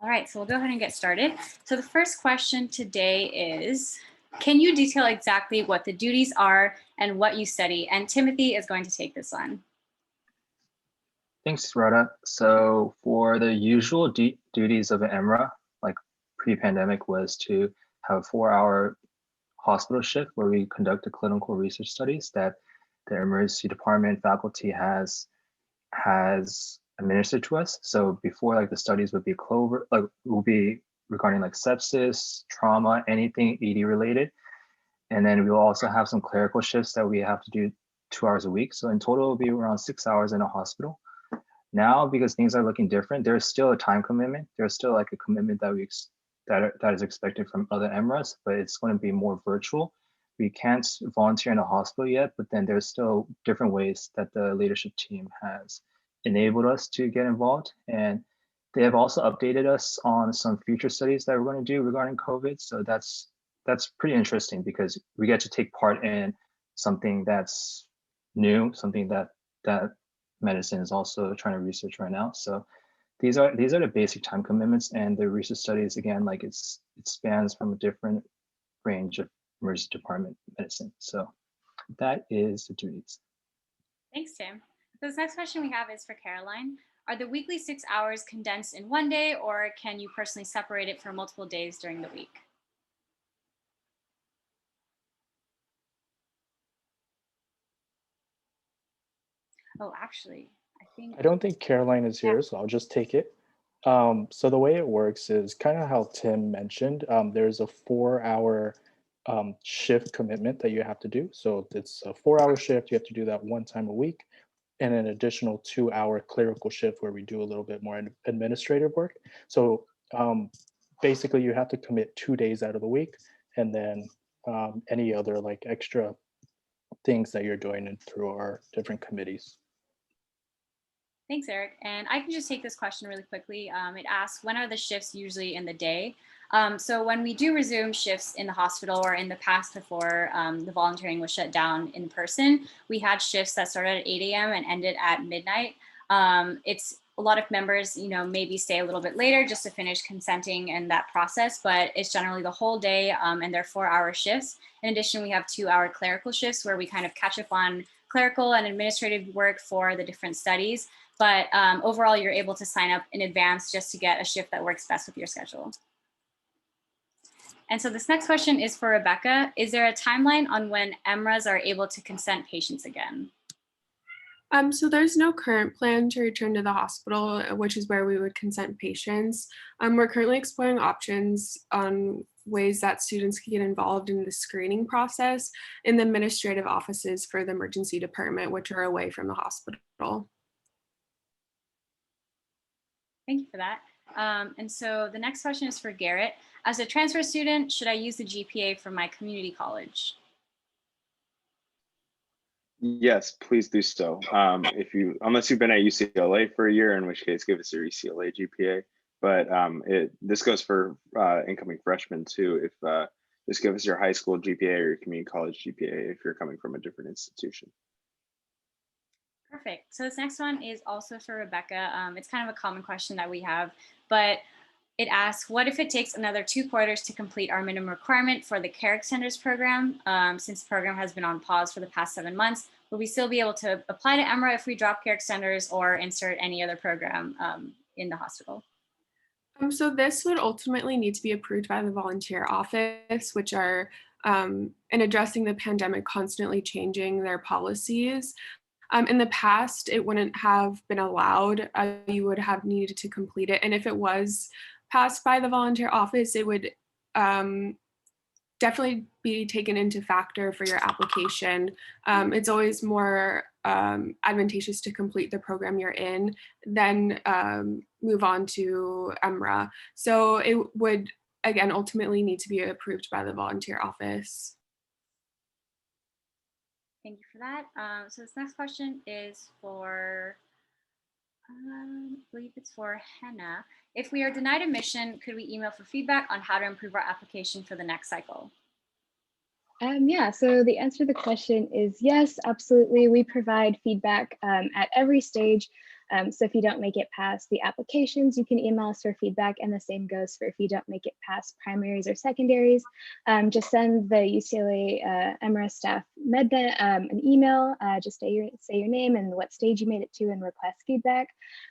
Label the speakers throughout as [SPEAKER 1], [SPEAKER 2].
[SPEAKER 1] All right, so we'll go ahead and get started. So the first question today is, can you detail exactly what the duties are and what you study? And Timothy is going to take this one.
[SPEAKER 2] Thanks, Rhoda. So for the usual duties of an Emra, like pre-pandemic, was to have a 4-hour hospital shift where we conduct the clinical research studies that the emergency department faculty has administered to us. So before, like, the studies would be regarding like sepsis, trauma, anything ED related. And then we will also have some clerical shifts that we have to do 2 hours a week. So in total, it'll be around 6 hours in a hospital. Now, because things are looking different, there's still a time commitment. There's still like a commitment that is expected from other Emras, but it's going to be more virtual. We can't volunteer in a hospital yet, but then there's still different ways that the leadership team has enabled us to get involved. And they have also updated us on some future studies that we're going to do regarding COVID. So that's pretty interesting because we get to take part in something that's new, something that medicine is also trying to research right now. So these are the basic time commitments, and the research studies, again, like it spans from a different range of emergency department medicine. So that is the duties.
[SPEAKER 1] Thanks, Tim. So this next question we have is for Caroline. Are the weekly 6 hours condensed in one day, or can you personally separate it for multiple days during the week? Oh, actually,
[SPEAKER 3] I don't think Caroline is here, so I'll just take it. So the way it works is kind of how Tim mentioned. There's a 4-hour shift commitment that you have to do. So it's a 4-hour shift. You have to do that one time a week, and an additional 2-hour clerical shift where we do a little bit more administrative work. So basically, you have to commit 2 days out of the week, and then any other like extra things that you're doing through our different committees.
[SPEAKER 1] Thanks, Eric. And I can just take this question really quickly. It asks, when are the shifts usually in the day? So when we do resume shifts in the hospital, or in the past before the volunteering was shut down in person, we had shifts that started at 8 a.m. and ended at midnight. It's a lot of members, maybe stay a little bit later just to finish consenting and that process, but it's generally the whole day, and they're 4-hour shifts. In addition, we have 2-hour clerical shifts where we kind of catch up on clerical and administrative work for the different studies. But overall, you're able to sign up in advance just to get a shift that works best with your schedule. And so this next question is for Rebecca. Is there a timeline on when Emras are able to consent patients again?
[SPEAKER 4] So there's no current plan to return to the hospital, which is where we would consent patients. We're currently exploring options on ways that students can get involved in the screening process in the administrative offices for the emergency department, which are away from the hospital.
[SPEAKER 1] Thank you for that. And so the next question is for Garrett. As a transfer student, should I use the GPA from my community college?
[SPEAKER 5] Yes, please do so. Unless you've been at UCLA for a year, in which case give us your UCLA GPA. But this goes for incoming freshmen too. Just give us your high school GPA or your community college GPA if you're coming from a different institution.
[SPEAKER 1] Perfect. So this next one is also for Rebecca. It's kind of a common question that we have, but it asks, what if it takes another 2 quarters to complete our minimum requirement for the Care Extenders program? Since the program has been on pause for the past 7 months, will we still be able to apply to Emra if we drop Care Extenders or insert any other program in the hospital?
[SPEAKER 4] So this would ultimately need to be approved by the volunteer office, which are, in addressing the pandemic, constantly changing their policies. In the past, it wouldn't have been allowed. You would have needed to complete it. And if it was passed by the volunteer office, it would definitely be taken into factor for your application. It's always more advantageous to complete the program you're in than move on to Emra. So it would, again, ultimately need to be approved by the volunteer office.
[SPEAKER 1] Thank you for that. So this next question is for, I believe it's for Henna. If we are denied admission, could we email for feedback on how to improve our application for the next cycle?
[SPEAKER 6] Yeah, so the answer to the question is yes, absolutely. We provide feedback at every stage So if you don't make it past the applications, you can email us for feedback, and the same goes for if you don't make it past primaries or secondaries. Just send the UCLA Emra staff an email, just say your name and what stage you made it to and request feedback.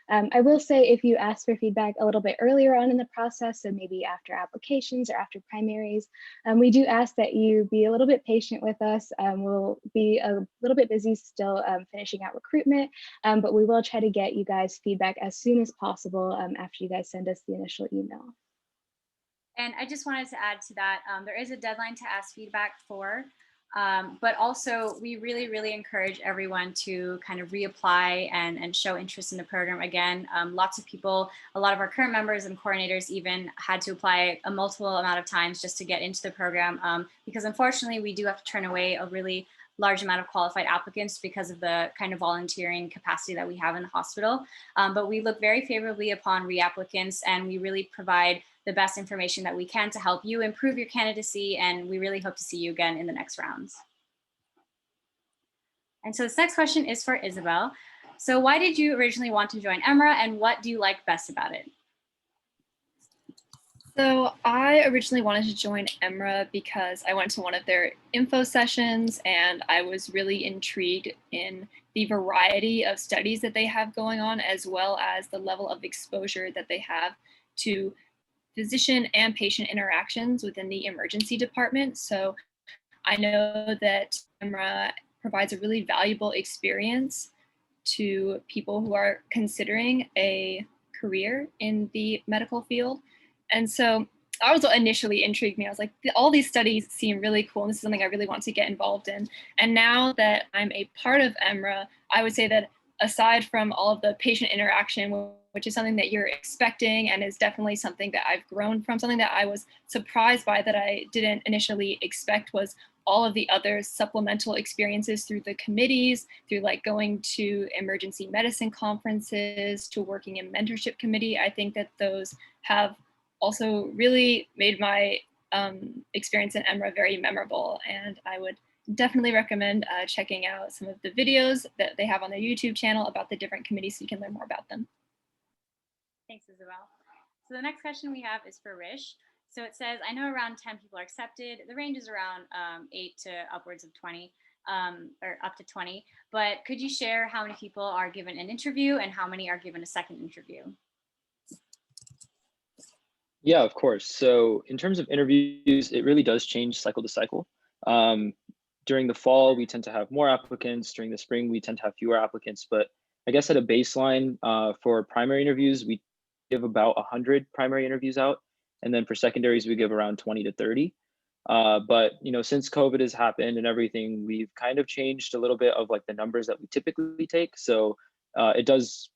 [SPEAKER 6] I will say if you ask for feedback a little bit earlier on in the process, so maybe after applications or after primaries, we do ask that you be a little bit patient with us. We'll be a little bit busy still finishing out recruitment, but we will try to get you guys feedback as soon as possible after you guys send us the initial email.
[SPEAKER 1] And I just wanted to add to that, there is a deadline to ask feedback for, but also we really, really encourage everyone to kind of reapply and show interest in the program. Again, lots of people, a lot of our current members and coordinators even had to apply a multiple amount of times just to get into the program, because unfortunately we do have to turn away a really large amount of qualified applicants because of the kind of volunteering capacity that we have in the hospital. But we look very favorably upon reapplicants, and we really provide the best information that we can to help you improve your candidacy. And we really hope to see you again in the next rounds. And so this next question is for Isabel. So why did you originally want to join Emra, and what do you like best about it?
[SPEAKER 7] So I originally wanted to join Emra because I went to one of their info sessions and I was really intrigued in the variety of studies that they have going on, as well as the level of exposure that they have to physician and patient interactions within the emergency department. So I know that Emra provides a really valuable experience to people who are considering a career in the medical field. And so that was what initially intrigued me. I was like, all these studies seem really cool, and this is something I really want to get involved in. And now that I'm a part of Emra, I would say that aside from all of the patient interaction, which is something that you're expecting and is definitely something that I've grown from, something that I was surprised by that I didn't initially expect was all of the other supplemental experiences through the committees, through like going to emergency medicine conferences, to working in mentorship committee. I think that those have also really made my experience in Emra very memorable. And I would definitely recommend checking out some of the videos that they have on their YouTube channel about the different committees so you can learn more about them.
[SPEAKER 1] Thanks, Isabel. So the next question we have is for Rish. So it says, I know around 10 people are accepted. The range is around 8 to upwards of 20, or up to 20. But could you share how many people are given an interview and how many are given a second interview?
[SPEAKER 8] Yeah, of course. So in terms of interviews, it really does change cycle to cycle. During the fall, we tend to have more applicants. During the spring, we tend to have fewer applicants. But I guess at a baseline for primary interviews, we give about 100 primary interviews out. And then for secondaries, we give around 20 to 30. But since COVID has happened and everything, we've kind of changed a little bit of like the numbers that we typically take. So it does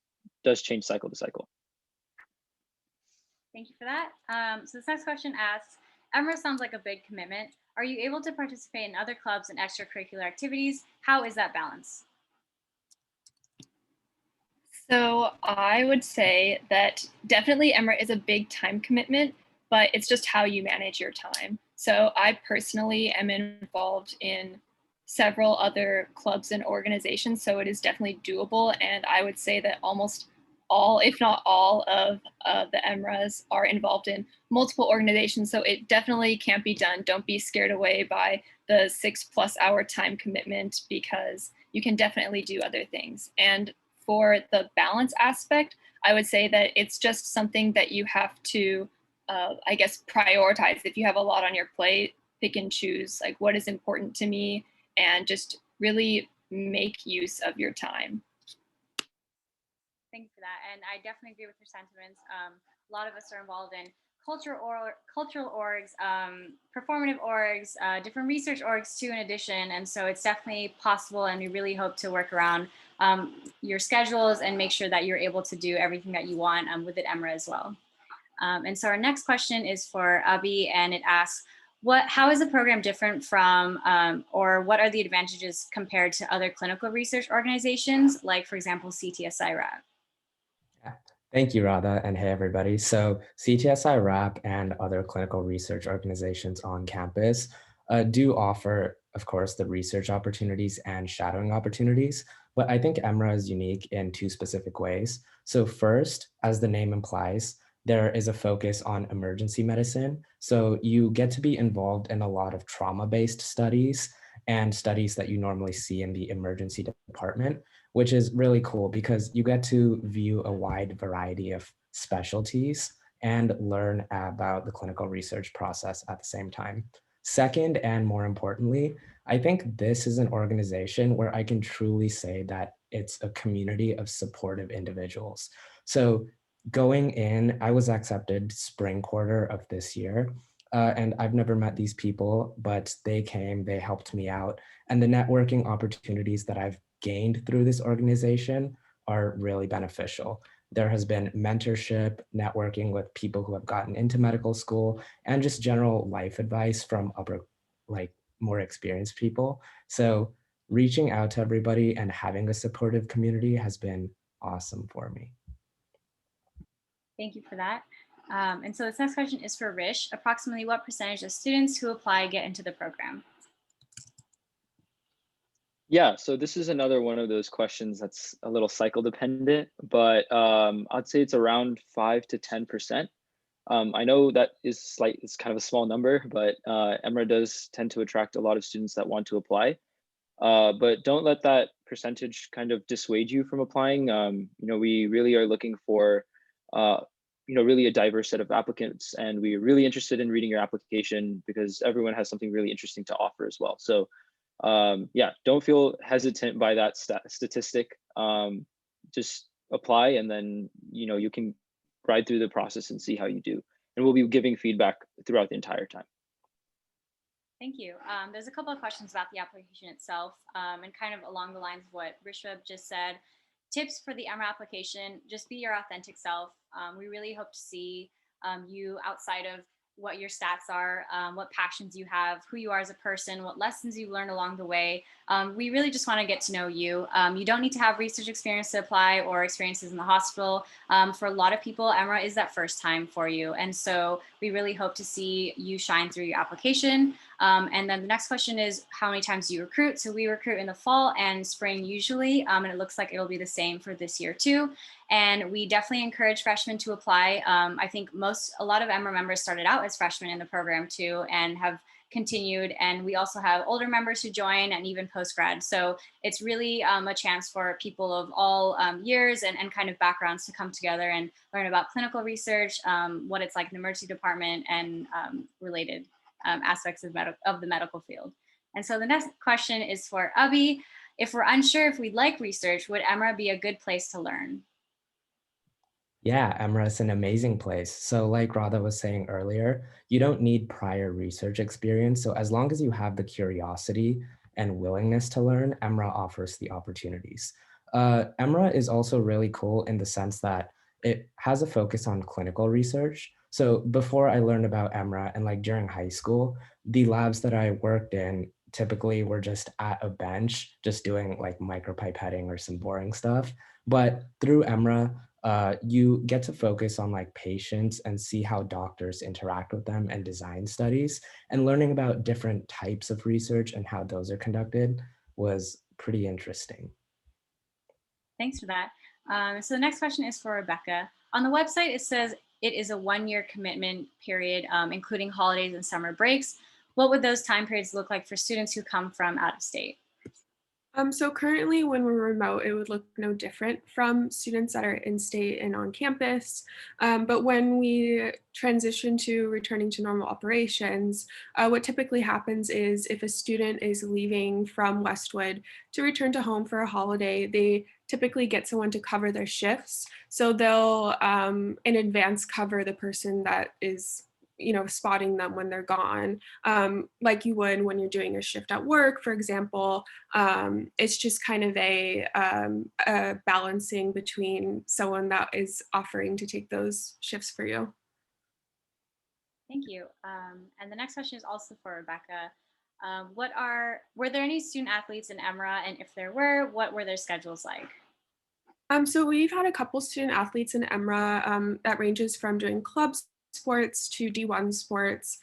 [SPEAKER 8] change cycle to cycle.
[SPEAKER 1] Thank you for that. So this next question asks, Emra sounds like a big commitment. Are you able to participate in other clubs and extracurricular activities? How is that balance?
[SPEAKER 7] So I would say that definitely Emra is a big time commitment, but it's just how you manage your time. So I personally am involved in several other clubs and organizations, so it is definitely doable. And I would say that almost all, if not all, of the Emras are involved in multiple organizations. So it definitely can't be done. Don't be scared away by the 6+ hour time commitment, because you can definitely do other things. And for the balance aspect, I would say that it's just something that you have to, I guess, prioritize. If you have a lot on your plate, pick and choose like what is important to me and just really make use of your time.
[SPEAKER 1] Thank you for that. And I definitely agree with your sentiments. A lot of us are involved in cultural orgs, performative orgs, different research orgs too in addition. And so it's definitely possible, and we really hope to work around your schedules and make sure that you're able to do everything that you want with Emra as well. And so our next question is for Abhi, and it asks, how is the program different from, or what are the advantages compared to other clinical research organizations, like, for example, CTSI-RAP?
[SPEAKER 9] Thank you, Radha, and hey, everybody. So CTSI-RAP and other clinical research organizations on campus do offer, of course, the research opportunities and shadowing opportunities, but I think Emra is unique in two specific ways. So first, as the name implies, there is a focus on emergency medicine. So you get to be involved in a lot of trauma-based studies and studies that you normally see in the emergency department, which is really cool because you get to view a wide variety of specialties and learn about the clinical research process at the same time. Second, and more importantly, I think this is an organization where I can truly say that it's a community of supportive individuals. So going in, I was accepted spring quarter of this year. And I've never met these people, but they came, they helped me out. And the networking opportunities that I've gained through this organization are really beneficial. There has been mentorship, networking with people who have gotten into medical school, and just general life advice from more experienced people. So reaching out to everybody and having a supportive community has been awesome for me.
[SPEAKER 1] Thank you for that. And so this next question is for Rish. Approximately what percentage of students who apply get into the program?
[SPEAKER 8] Yeah, so this is another one of those questions that's a little cycle dependent, but I'd say it's around 5 to 10%. I know that is it's kind of a small number, but Emra does tend to attract a lot of students that want to apply. But don't let that percentage kind of dissuade you from applying. We really are looking for, really a diverse set of applicants, and we're really interested in reading your application because everyone has something really interesting to offer as well. So yeah, don't feel hesitant by that statistic. Just apply, and then you can ride through the process and see how you do. And we'll be giving feedback throughout the entire time.
[SPEAKER 1] Thank you. There's a couple of questions about the application itself, and kind of along the lines of what Rishabh just said. Tips for the Emra application: just be your authentic self. We really hope to see you outside of what your stats are, what passions you have, who you are as a person, what lessons you learned along the way. We really just want to get to know you. You don't need to have research experience to apply or experiences in the hospital. For a lot of people, Emra is that first time for you. And so we really hope to see you shine through your application. And then the next question is, how many times do you recruit? So we recruit in the fall and spring usually, and it looks like it'll be the same for this year too. And we definitely encourage freshmen to apply. I think a lot of Emra members started out as freshmen in the program too, and have continued. And we also have older members who join, and even post-grad. So it's really a chance for people of all years and kind of backgrounds to come together and learn about clinical research, what it's like in the emergency department, and related aspects of the medical field. And so the next question is for Abhi. If we're unsure if we'd like research, would Emra be a good place to learn?
[SPEAKER 9] Yeah, Emra is an amazing place. So like Radha was saying earlier, you don't need prior research experience. So as long as you have the curiosity and willingness to learn, Emra offers the opportunities. Emra is also really cool in the sense that it has a focus on clinical research. So before I learned about Emra and like during high school, the labs that I worked in typically were just at a bench, just doing like micropipetting or some boring stuff. But through Emra, you get to focus on like patients and see how doctors interact with them and design studies, and learning about different types of research and how those are conducted was pretty interesting.
[SPEAKER 1] Thanks for that. So the next question is for Rebecca. On the website, it says it is a 1-year commitment period, including holidays and summer breaks. What would those time periods look like for students who come from out of state?
[SPEAKER 4] So currently when we're remote, it would look no different from students that are in-state and on campus. But when we transition to returning to normal operations, what typically happens is if a student is leaving from Westwood to return to home for a holiday, they typically get someone to cover their shifts. So they'll in advance cover the person that is spotting them when they're gone, like you would when you're doing a shift at work, for example. It's just kind of a balancing between someone that is offering to take those shifts for you.
[SPEAKER 1] Thank you. And the next question is also for Rebecca. Were there any student athletes in Emra? And if there were, what were their schedules like?
[SPEAKER 4] So we've had a couple student athletes in Emra that ranges from doing club sports to D1 sports.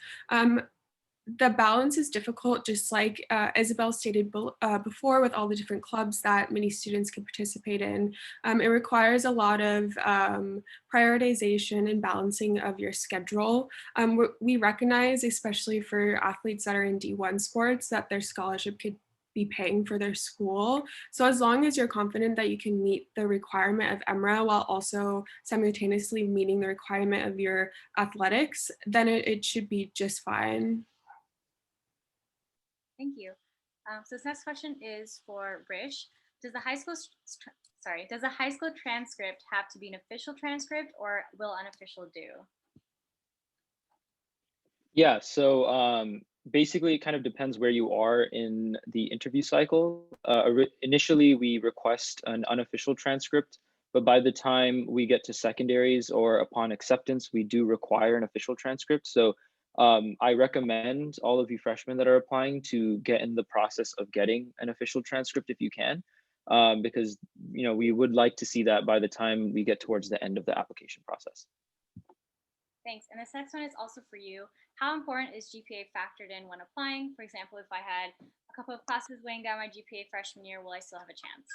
[SPEAKER 4] the balance is difficult, just like Isabel stated before, with all the different clubs that many students can participate in. It requires a lot of prioritization and balancing of your schedule. We recognize, especially for athletes that are in D1 sports, that their scholarship could be paying for their school. So as long as you're confident that you can meet the requirement of Emra while also simultaneously meeting the requirement of your athletics, then it should be just fine.
[SPEAKER 1] Thank you. So this next question is for Rish. Does the high school transcript have to be an official transcript, or will unofficial do?
[SPEAKER 8] Yeah, so basically it kind of depends where you are in the interview cycle. Initially, we request an unofficial transcript, but by the time we get to secondaries or upon acceptance, we do require an official transcript. So I recommend all of you freshmen that are applying to get in the process of getting an official transcript if you can, because we would like to see that by the time we get towards the end of the application process.
[SPEAKER 1] Thanks. And this next one is also for you. How important is GPA factored in when applying? For example, if I had a couple of classes weighing down my GPA freshman year, will I still have a chance?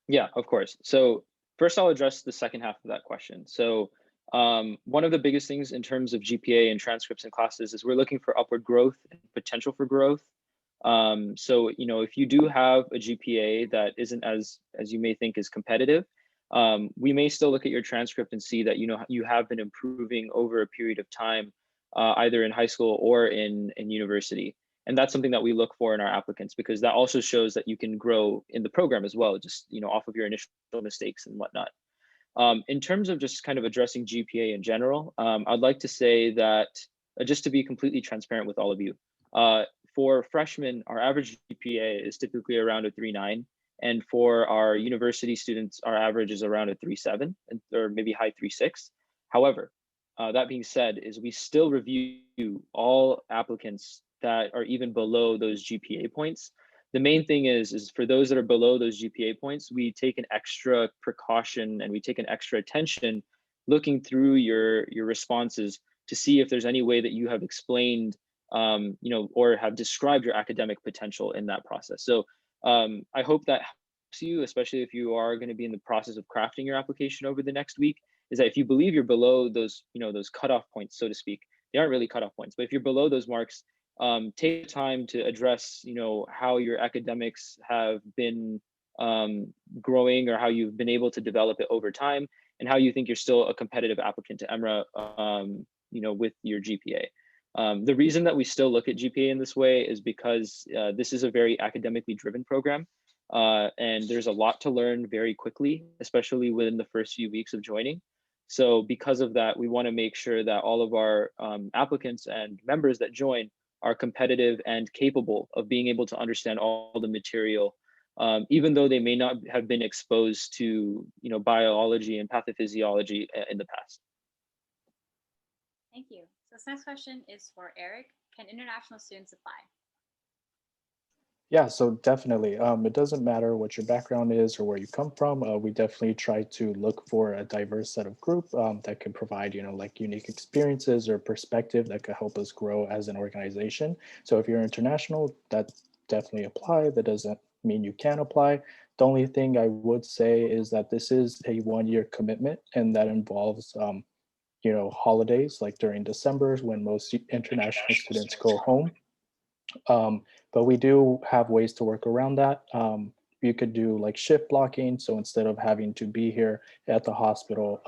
[SPEAKER 8] Yeah, of course. So first I'll address the second half of that question. So one of the biggest things in terms of GPA and transcripts and classes is we're looking for upward growth and potential for growth. So if you do have a GPA that isn't as you may think is competitive, we may still look at your transcript and see that you have been improving over a period of time, either in high school or in university. And that's something that we look for in our applicants, because that also shows that you can grow in the program as well, just off of your initial mistakes and whatnot. In terms of just kind of addressing GPA in general, I'd like to say that just to be completely transparent with all of you, for freshmen, our average GPA is typically around a 3.9. And for our university students, our average is around a 3.7 or maybe high 3.6. However, that being said, is we still review all applicants that are even below those GPA points. The main thing is for those that are below those GPA points, we take an extra precaution and we take an extra attention looking through your responses to see if there's any way that you have explained, or have described your academic potential in that process. So I hope that helps you, especially if you are going to be in the process of crafting your application over the next week, is that if you believe you're below those, those cutoff points, so to speak, they aren't really cutoff points, but if you're below those marks, take time to address, how your academics have been growing, or how you've been able to develop it over time, and how you think you're still a competitive applicant to Emra, with your GPA. The reason that we still look at GPA in this way is because this is a very academically driven program, and there's a lot to learn very quickly, especially within the first few weeks of joining. So because of that, we want to make sure that all of our applicants and members that join are competitive and capable of being able to understand all the material, even though they may not have been exposed to biology and pathophysiology in the past.
[SPEAKER 1] Thank you. So this next question is for Eric. Can international students apply?
[SPEAKER 3] Yeah, so definitely. It doesn't matter what your background is or where you come from. We definitely try to look for a diverse set of group that can provide, like unique experiences or perspective that could help us grow as an organization. So if you're international, that definitely apply. That doesn't mean you can't apply. The only thing I would say is that this is a 1-year commitment, and that involves, holidays like during December when most international students go home. But we do have ways to work around that. You could do like shift blocking. So instead of having to be here at the hospital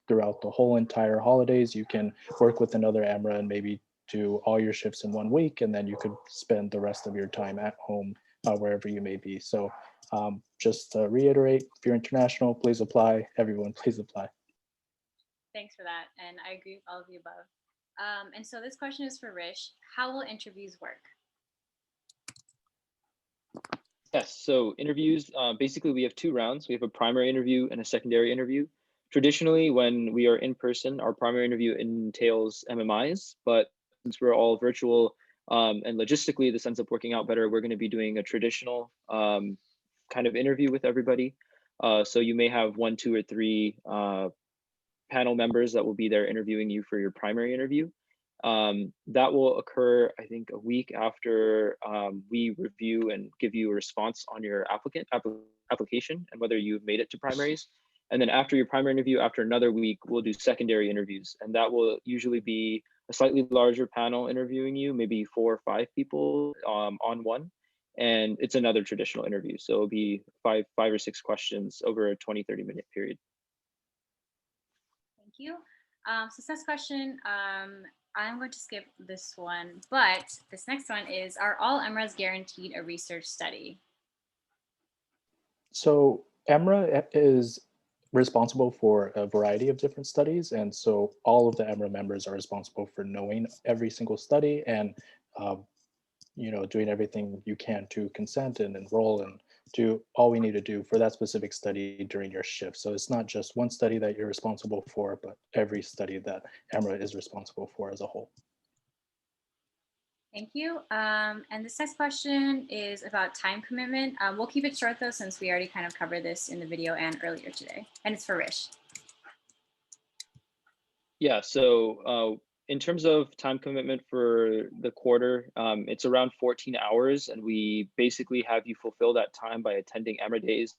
[SPEAKER 3] throughout the whole entire holidays, you can work with another Emra and maybe do all your shifts in 1 week, and then you could spend the rest of your time at home, wherever you may be. So just to reiterate, if you're international, please apply. Everyone, please apply.
[SPEAKER 1] Thanks for that. And I agree with all of the above. And so this question is for Rish. How will interviews work?
[SPEAKER 8] Yes, so interviews, basically we have 2 rounds. We have a primary interview and a secondary interview. Traditionally, when we are in person, our primary interview entails MMIs, but since we're all virtual, and logistically this ends up working out better, we're going to be doing a traditional kind of interview with everybody. So you may have 1, 2, or 3 panel members that will be there interviewing you for your primary interview. That will occur, I think, a week after we review and give you a response on your application and whether you've made it to primaries. And then after your primary interview, after another week, we'll do secondary interviews. And that will usually be a slightly larger panel interviewing you, maybe 4 or 5 people on one. And it's another traditional interview. So it'll be five or 6 questions over a 20-30 minute period.
[SPEAKER 1] Thank you. So this next question, I'm going to skip this one, but this next one is, are all Emras guaranteed a research study?
[SPEAKER 3] So Emra is responsible for a variety of different studies. And so all of the Emra members are responsible for knowing every single study and doing everything you can to consent and enroll and do all we need to do for that specific study during your shift. So it's not just one study that you're responsible for, but every study that Emra is responsible for as a whole.
[SPEAKER 1] Thank you. And this next question is about time commitment. We'll keep it short though, since we already kind of covered this in the video and earlier today. And it's for Rish.
[SPEAKER 8] Yeah, so in terms of time commitment for the quarter, it's around 14 hours, and we basically have you fulfill that time by attending Emra days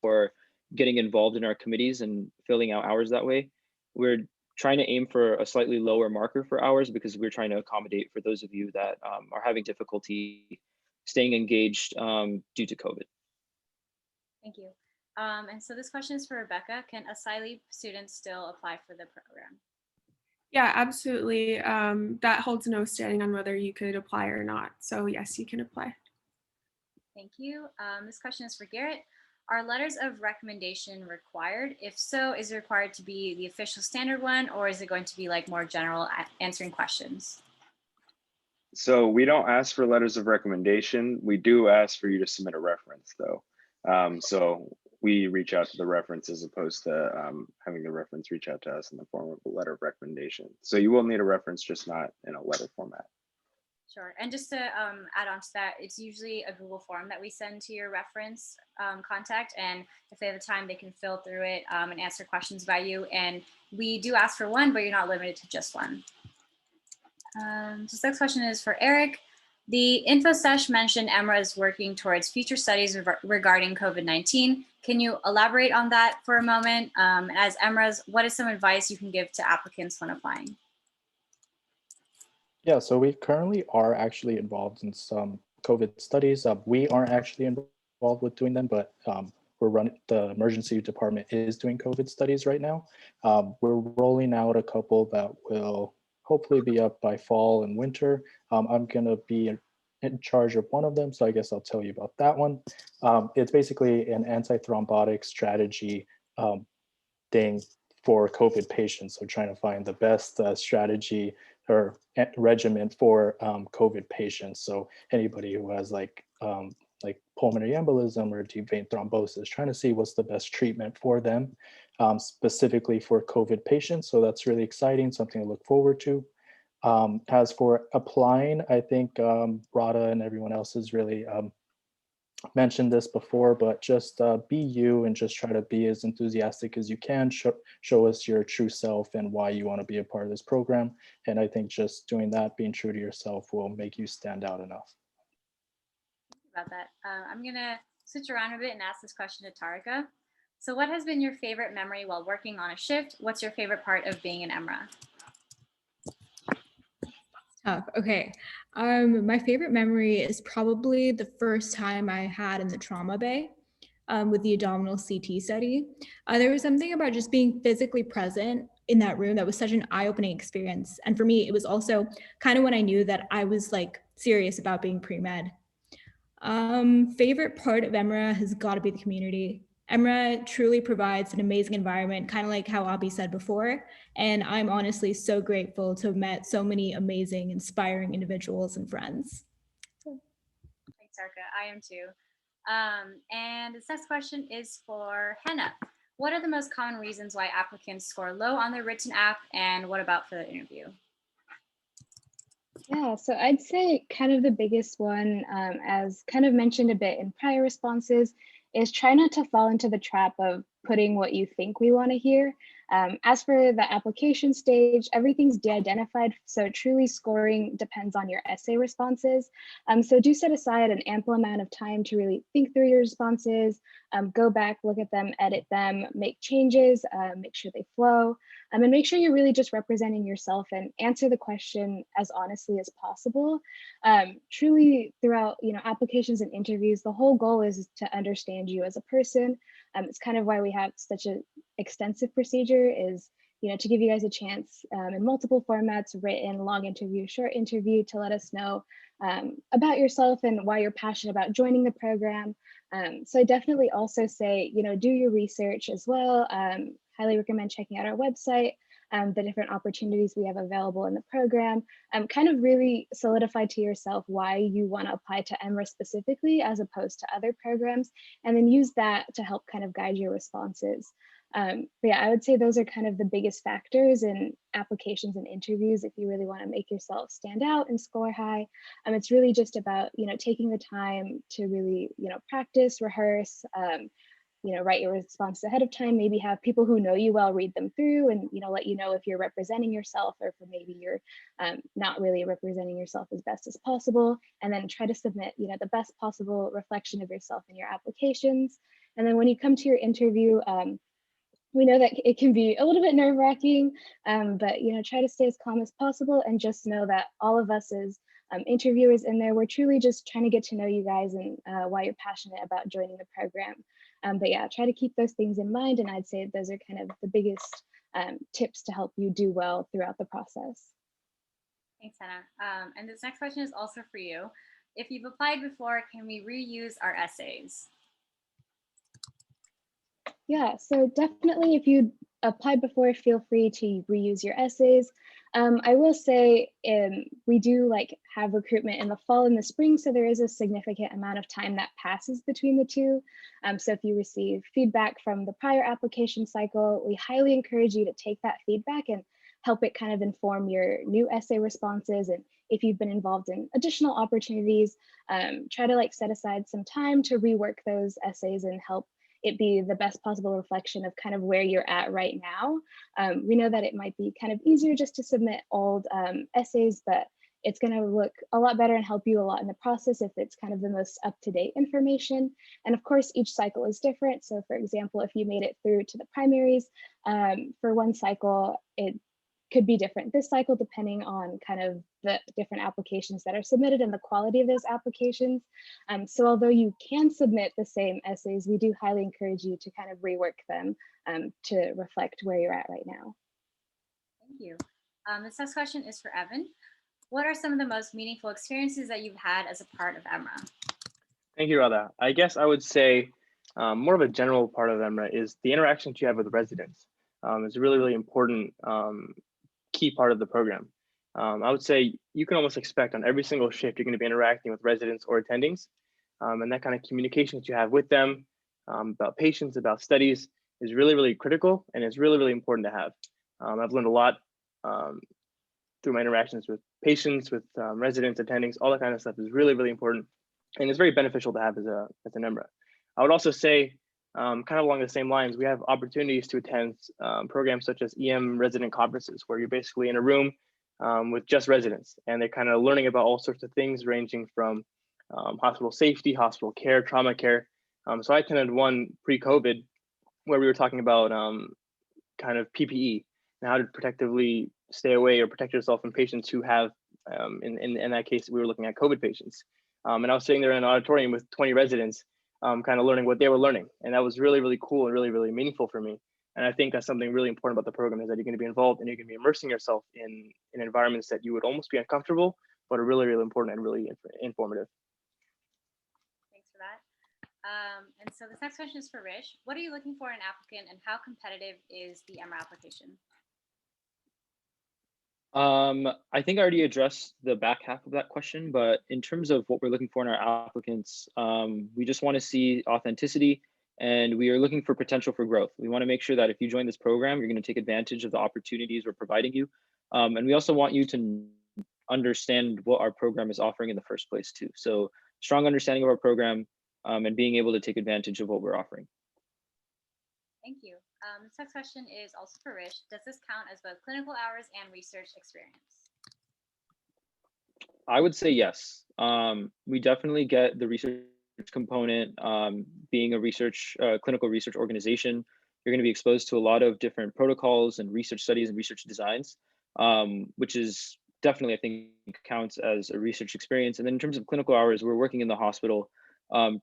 [SPEAKER 8] or getting involved in our committees and filling out hours that way. We're trying to aim for a slightly lower marker for hours because we're trying to accommodate for those of you that are having difficulty staying engaged due to COVID.
[SPEAKER 1] Thank you. And so this question is for Rebecca. Can asylee students still apply for the program?
[SPEAKER 4] Yeah, absolutely. That holds no standing on whether you could apply or not. So yes, you can apply.
[SPEAKER 1] Thank you. This question is for Garrett. Are letters of recommendation required? If so, is it required to be the official standard one, or is it going to be like more general answering questions?
[SPEAKER 5] So we don't ask for letters of recommendation. We do ask for you to submit a reference though. So we reach out to the reference as opposed to having the reference reach out to us in the form of a letter of recommendation. So you will need a reference, just not in a letter format.
[SPEAKER 1] Sure. And just to add on to that, it's usually a Google form that we send to your reference contact. And if they have the time, they can fill through it and answer questions about you. And we do ask for one, but you're not limited to just one. So this next question is for Eric. The info sesh mentioned Emra is working towards future studies regarding COVID-19. Can you elaborate on that for a moment? As Emra's, what is some advice you can give to applicants when applying?
[SPEAKER 3] Yeah, so we currently are actually involved in some COVID studies. We aren't actually involved with doing them, but the emergency department is doing COVID studies right now. We're rolling out a couple that will hopefully be up by fall and winter. I'm gonna be in charge of one of them, so I guess I'll tell you about that one. It's basically an antithrombotic strategy thing for COVID patients. So trying to find the best strategy or regimen for COVID patients. So anybody who has like pulmonary embolism or deep vein thrombosis, trying to see what's the best treatment for them, specifically for COVID patients. So that's really exciting, something to look forward to. As for applying, I think Radha and everyone else has really mentioned this before, but just be you and just try to be as enthusiastic as you can. Show us your true self and why you want to be a part of this program. And I think just doing that, being true to yourself, will make you stand out enough.
[SPEAKER 1] About that. I'm going to switch around a bit and ask this question to Tarika. So what has been your favorite memory while working on a shift? What's your favorite part of being an Emra?
[SPEAKER 10] Tough. Okay. My favorite memory is probably the first time I had in the trauma bay with the abdominal CT study. There was something about just being physically present in that room that was such an eye-opening experience. And for me, it was also kind of when I knew that I was like serious about being pre-med. Favorite part of Emra has got to be the community. Emra truly provides an amazing environment, kind of like how Abhi said before. And I'm honestly so grateful to have met so many amazing, inspiring individuals and friends.
[SPEAKER 1] Thanks, Sarka. I am too. And this next question is for Henna. What are the most common reasons why applicants score low on their written app, and what about for the interview?
[SPEAKER 6] Yeah, so I'd say kind of the biggest one, as kind of mentioned a bit in prior responses, is try not to fall into the trap of putting what you think we want to hear. As for the application stage, everything's de-identified, so truly scoring depends on your essay responses. So do set aside an ample amount of time to really think through your responses, go back, look at them, edit them, make changes, make sure they flow, and make sure you're really just representing yourself and answer the question as honestly as possible. Truly throughout, applications and interviews, the whole goal is to understand you as a person. It's kind of why we have such an extensive procedure, is to give you guys a chance in multiple formats, written, long interview, short interview, to let us know about yourself and why you're passionate about joining the program. So I definitely also say, do your research as well. Highly recommend checking out our website, the different opportunities we have available in the program, kind of really solidify to yourself why you want to apply to Emra specifically as opposed to other programs, and then use that to help kind of guide your responses. But yeah, I would say those are kind of the biggest factors in applications and interviews if you really want to make yourself stand out and score high. It's really just about, taking the time to really, practice, rehearse, write your response ahead of time, maybe have people who know you well read them through and, let you know if you're representing yourself or if maybe you're not really representing yourself as best as possible, and then try to submit, the best possible reflection of yourself in your applications. And then when you come to your interview, we know that it can be a little bit nerve-wracking, but try to stay as calm as possible and just know that all of us as interviewers in there, we're truly just trying to get to know you guys and why you're passionate about joining the program. But yeah, try to keep those things in mind, and I'd say those are kind of the biggest tips to help you do well throughout the process.
[SPEAKER 1] Thanks, Hannah. And this next question is also for you. If you've applied before, can we reuse our essays?
[SPEAKER 6] Yeah, so definitely if you applied before, feel free to reuse your essays. I will say we do have recruitment in the fall and the spring, so there is a significant amount of time that passes between the two. So if you receive feedback from the prior application cycle, we highly encourage you to take that feedback and help it kind of inform your new essay responses. And if you've been involved in additional opportunities, try to set aside some time to rework those essays and help it be the best possible reflection of kind of where you're at right now. We know that it might be kind of easier just to submit old essays, but it's going to look a lot better and help you a lot in the process if it's kind of the most up-to-date information. And of course, each cycle is different. So for example, if you made it through to the primaries for one cycle, it could be different this cycle depending on kind of the different applications that are submitted and the quality of those applications. So although you can submit the same essays, we do highly encourage you to kind of rework them to reflect where you're at right now.
[SPEAKER 1] Thank you. This next question is for Evan. What are some of the most meaningful experiences that you've had as a part of Emra?
[SPEAKER 8] Thank you, Radha. I guess I would say more of a general part of Emra is the interactions you have with residents. It's a really, really important key part of the program. I would say you can almost expect on every single shift, you're going to be interacting with residents or attendings. And that kind of communication that you have with them about patients, about studies is really, really critical. And it's really, really important to have. I've learned a lot through my interactions with patients, with residents, attendings, all that kind of stuff is really, really important. And it's very beneficial to have as an Emra. I would also say, kind of along the same lines, we have opportunities to attend programs such as EM resident conferences, where you're basically in a room with just residents, and they're kind of learning about all sorts of things ranging from hospital safety, hospital care, trauma care. So I attended one pre-COVID where we were talking about kind of PPE and how to protectively stay away or protect yourself from patients who have, in that case, we were looking at COVID patients. And I was sitting there in an auditorium with 20 residents, kind of learning what they were learning. And that was really, really cool and really, really meaningful for me. And I think that's something really important about the program, is that you're going to be involved and you're going to be immersing yourself in environments that you would almost be uncomfortable, but are really, really important and really informative.
[SPEAKER 1] Thanks for that. And so this next question is for Rich. What are you looking for in an applicant, and how competitive is the Emra application?
[SPEAKER 8] I think I already addressed the back half of that question, but in terms of what we're looking for in our applicants, we just want to see authenticity, and we are looking for potential for growth. We want to make sure that if you join this program, you're going to take advantage of the opportunities we're providing you. And we also want you to understand what our program is offering in the first place too. So strong understanding of our program and being able to take advantage of what we're offering.
[SPEAKER 1] Thank you. This next question is also for Rich. Does this count as both clinical hours and research experience?
[SPEAKER 8] I would say yes. We definitely get the research component. Being a clinical research organization, you're going to be exposed to a lot of different protocols and research studies and research designs, which is definitely, I think, counts as a research experience. And then in terms of clinical hours, we're working in the hospital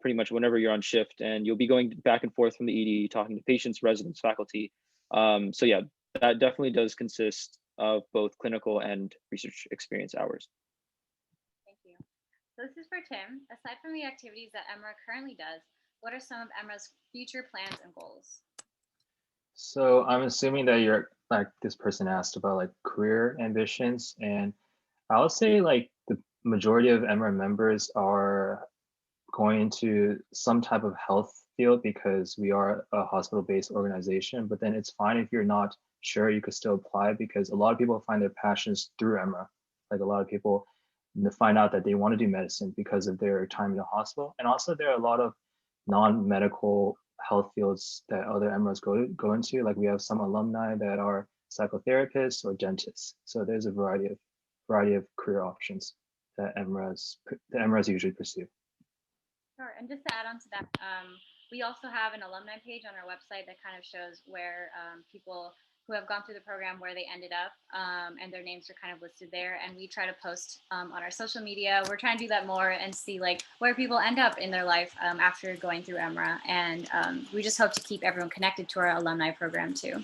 [SPEAKER 8] pretty much whenever you're on shift, and you'll be going back and forth from the ED, talking to patients, residents, faculty. So yeah, that definitely does consist of both clinical and research experience hours.
[SPEAKER 1] Thank you. So this is for Tim. Aside from the activities that Emra currently does, what are some of Emra's future plans and goals?
[SPEAKER 2] So I'm assuming that you're like this person asked about like career ambitions, and I would say like the majority of Emra members are going into some type of health field because we are a hospital-based organization. But then it's fine if you're not sure, you could still apply because a lot of people find their passions through Emra. Like a lot of people find out that they want to do medicine because of their time in the hospital. And also there are a lot of non-medical health fields that other Emras go into. Like we have some alumni that are psychotherapists or dentists. So there's a variety of career options that Emras usually pursue.
[SPEAKER 1] Sure. And just to add on to that, we also have an alumni page on our website that kind of shows where people who have gone through the program, where they ended up, and their names are kind of listed there. And we try to post on our social media. We're trying to do that more and see like where people end up in their life after going through Emra. And we just hope to keep everyone connected to our alumni program too.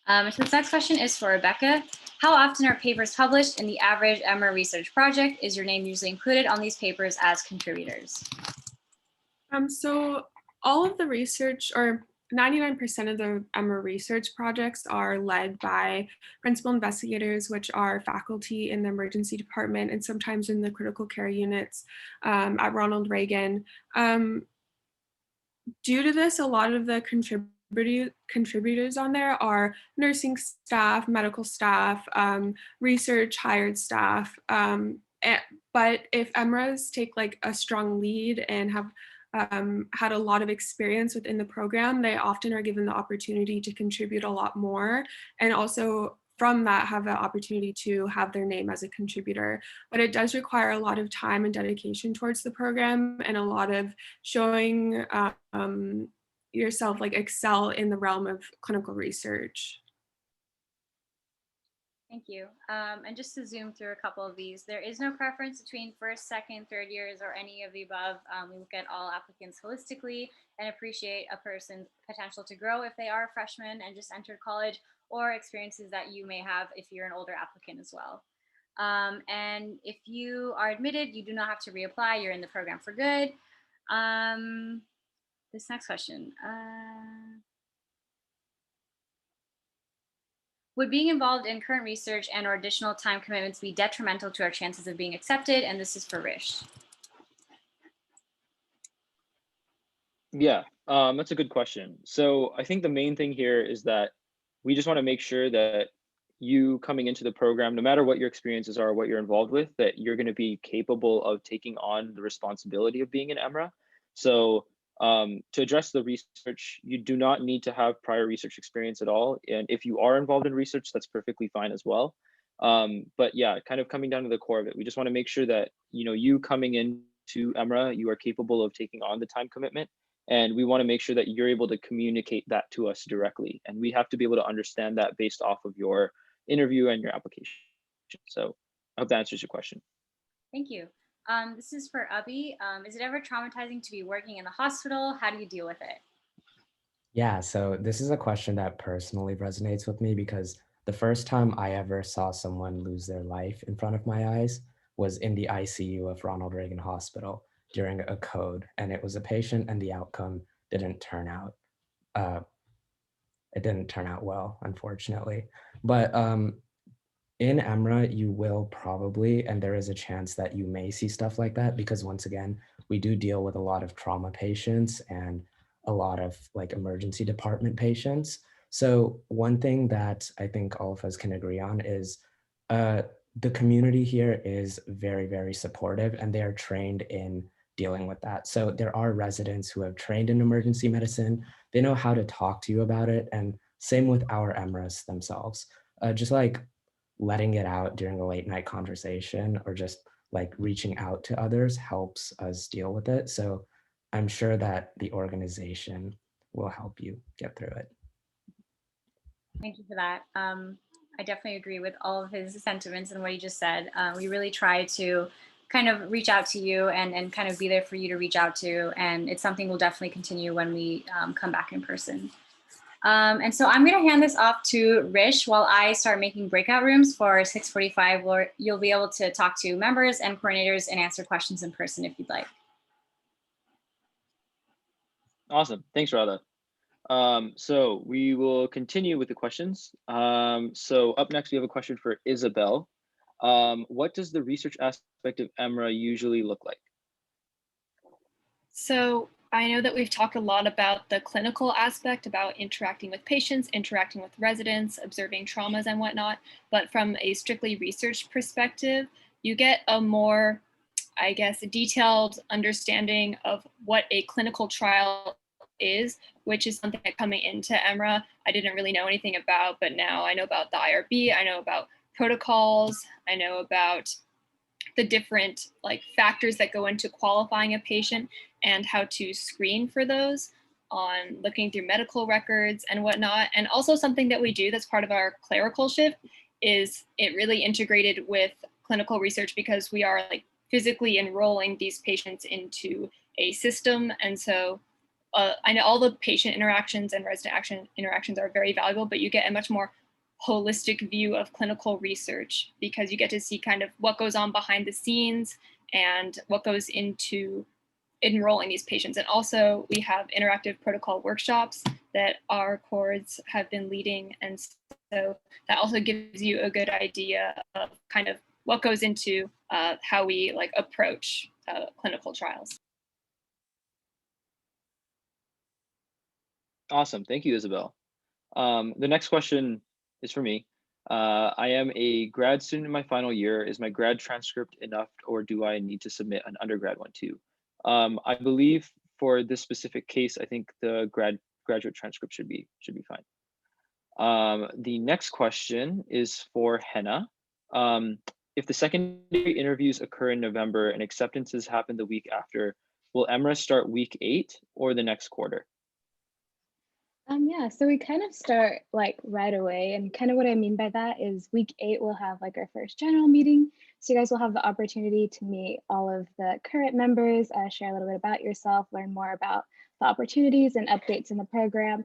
[SPEAKER 1] So this next question is for Rebecca. How often are papers published in the average Emra research project? Is your name usually included on these papers as contributors?
[SPEAKER 4] So all of the research, or 99% of the Emra research projects, are led by principal investigators, which are faculty in the emergency department and sometimes in the critical care units at Ronald Reagan. Due to this, a lot of the contributors on there are nursing staff, medical staff, research hired staff. But if Emras take like a strong lead and have had a lot of experience within the program, they often are given the opportunity to contribute a lot more, and also from that have the opportunity to have their name as a contributor. But it does require a lot of time and dedication towards the program and a lot of showing yourself like excel in the realm of clinical research.
[SPEAKER 1] Thank you. And just to zoom through a couple of these, there is no preference between first, second, third years or any of the above. We look at all applicants holistically and appreciate a person's potential to grow if they are a freshman and just entered college, or experiences that you may have if you're an older applicant as well. And if you are admitted, you do not have to reapply. You're in the program for good. This next question. Would being involved in current research and or additional time commitments be detrimental to our chances of being accepted? And this is for Rish.
[SPEAKER 8] Yeah, that's a good question. So I think the main thing here is that we just want to make sure that you coming into the program, no matter what your experiences are, what you're involved with, that you're going to be capable of taking on the responsibility of being an Emra. So to address the research, you do not need to have prior research experience at all. And if you are involved in research, that's perfectly fine as well. But yeah, kind of coming down to the core of it, we just want to make sure that, you know, you coming into Emra, you are capable of taking on the time commitment. And we want to make sure that you're able to communicate that to us directly. And we have to be able to understand that based off of your interview and your application. So I hope that answers your question.
[SPEAKER 1] Thank you. This is for Abhi. Is it ever traumatizing to be working in the hospital? How do you deal with it?
[SPEAKER 9] Yeah, so this is a question that personally resonates with me because the first time I ever saw someone lose their life in front of my eyes was in the ICU of Ronald Reagan Hospital during a code, and it was a patient, and the outcome didn't turn out. It didn't turn out well, unfortunately. But in Emra, you will probably, and there is a chance that you may see stuff like that because once again, we do deal with a lot of trauma patients and a lot of like emergency department patients. So one thing that I think all of us can agree on is the community here is very, very supportive, and they are trained in dealing with that. So there are residents who have trained in emergency medicine. They know how to talk to you about it. And same with our Emras themselves. Just like letting it out during a late night conversation or just like reaching out to others helps us deal with it. So I'm sure that the organization will help you get through it.
[SPEAKER 1] Thank you for that. I definitely agree with all of his sentiments and what he just said. We really try to kind of reach out to you and kind of be there for you to reach out to. And it's something we'll definitely continue when we come back in person. And so I'm going to hand this off to Rish while I start making breakout rooms for 6:45, where you'll be able to talk to members and coordinators and answer questions in person if you'd like.
[SPEAKER 8] Awesome. Thanks, Radha. So we will continue with the questions. So up next, we have a question for Isabel. What does the research aspect of Emra usually look like?
[SPEAKER 7] So I know that we've talked a lot about the clinical aspect, about interacting with patients, interacting with residents, observing traumas and whatnot. But from a strictly research perspective, you get a more, I guess, detailed understanding of what a clinical trial is, which is something that coming into Emra, I didn't really know anything about, but now I know about the IRB, I know about protocols, I know about the different like factors that go into qualifying a patient and how to screen for those on looking through medical records and whatnot. And also something that we do that's part of our clerical shift is it really integrated with clinical research because we are like physically enrolling these patients into a system. And so I know all the patient interactions and resident action interactions are very valuable, but you get a much more holistic view of clinical research because you get to see kind of what goes on behind the scenes and what goes into enrolling these patients. And also we have interactive protocol workshops that our coords have been leading. And so that also gives you a good idea of kind of what goes into how we like approach clinical trials.
[SPEAKER 8] Awesome. Thank you, Isabel. The next question is for me. I am a grad student in my final year. Is my grad transcript enough or do I need to submit an undergrad one too? I believe for this specific case, I think the graduate transcript should be fine. The next question is for Henna. If the secondary interviews occur in November and acceptances happen the week after, will Emra start week 8 or the next quarter?
[SPEAKER 6] Yeah, so we kind of start like right away, and kind of what I mean by that is week 8 we'll have like our first general meeting. So you guys will have the opportunity to meet all of the current members, share a little bit about yourself, learn more about the opportunities and updates in the program.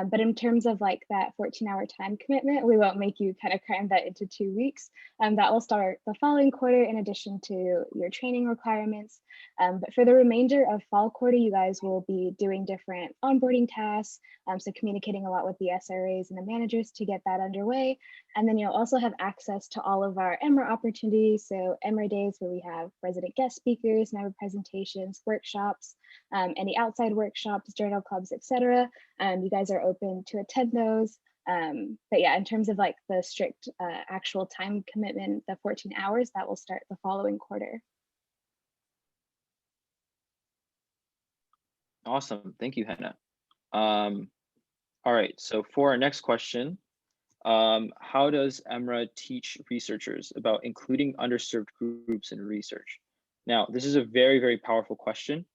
[SPEAKER 6] But in terms of like that 14-hour time commitment, we won't make you kind of cram that into 2 weeks. That will start the following quarter in addition to your training requirements. But for the remainder of fall quarter, you guys will be doing different onboarding tasks. So communicating a lot with the SRAs and the managers to get that underway. And then you'll also have access to all of our Emra opportunities. So Emra days where we have resident guest speakers, member presentations, workshops, any outside workshops, journal clubs, etc. You guys are open to attend those. But yeah, in terms of like the strict actual time commitment, the 14 hours, that will start the following quarter.
[SPEAKER 8] Awesome. Thank you, Henna. All right, so for our next question, how does Emra teach researchers about including underserved groups in research? Now, this is a very, very powerful question.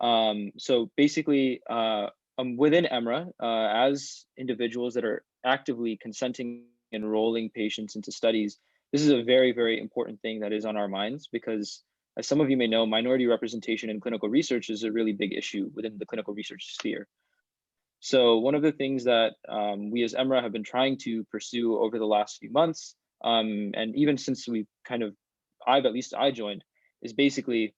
[SPEAKER 8] So basically, within Emra, as individuals that are actively consenting, enrolling patients into studies, this is a very, very important thing that is on our minds because as some of you may know, minority representation in clinical research is a really big issue within the clinical research sphere. So one of the things that we as Emra have been trying to pursue over the last few months, and even since we at least I joined, is basically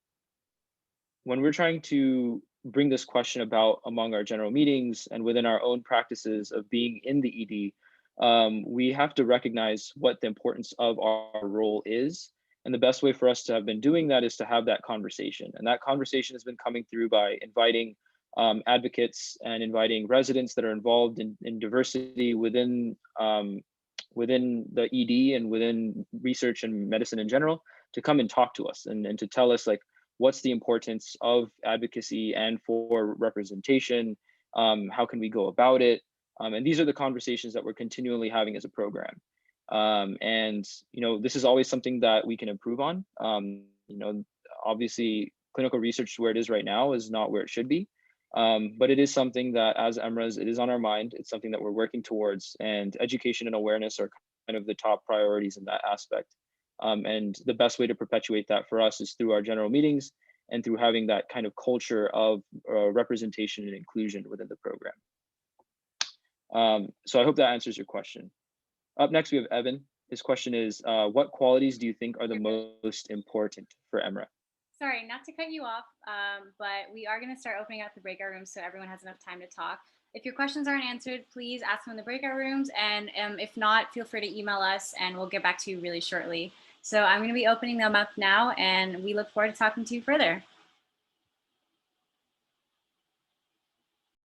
[SPEAKER 8] when we're trying to bring this question about among our general meetings and within our own practices of being in the ED, we have to recognize what the importance of our role is. And the best way for us to have been doing that is to have that conversation. And that conversation has been coming through by inviting advocates and inviting residents that are involved in diversity within the ED and within research and medicine in general to come and talk to us and to tell us like what's the importance of advocacy and for representation? How can we go about it? And these are the conversations that we're continually having as a program. And this is always something that we can improve on. Obviously, clinical research where it is right now is not where it should be. But it is something that as Emras, it is on our mind. It's something that we're working towards, and education and awareness are kind of the top priorities in that aspect. And the best way to perpetuate that for us is through our general meetings and through having that kind of culture of representation and inclusion within the program. So I hope that answers your question. Up next, we have Evan. His question is, what qualities do you think are the most important for Emra?
[SPEAKER 1] Sorry, not to cut you off, but we are going to start opening up the breakout rooms so everyone has enough time to talk. If your questions aren't answered, please ask them in the breakout rooms. And if not, feel free to email us and we'll get back to you really shortly. So I'm going to be opening them up now, and we look forward to talking to you further.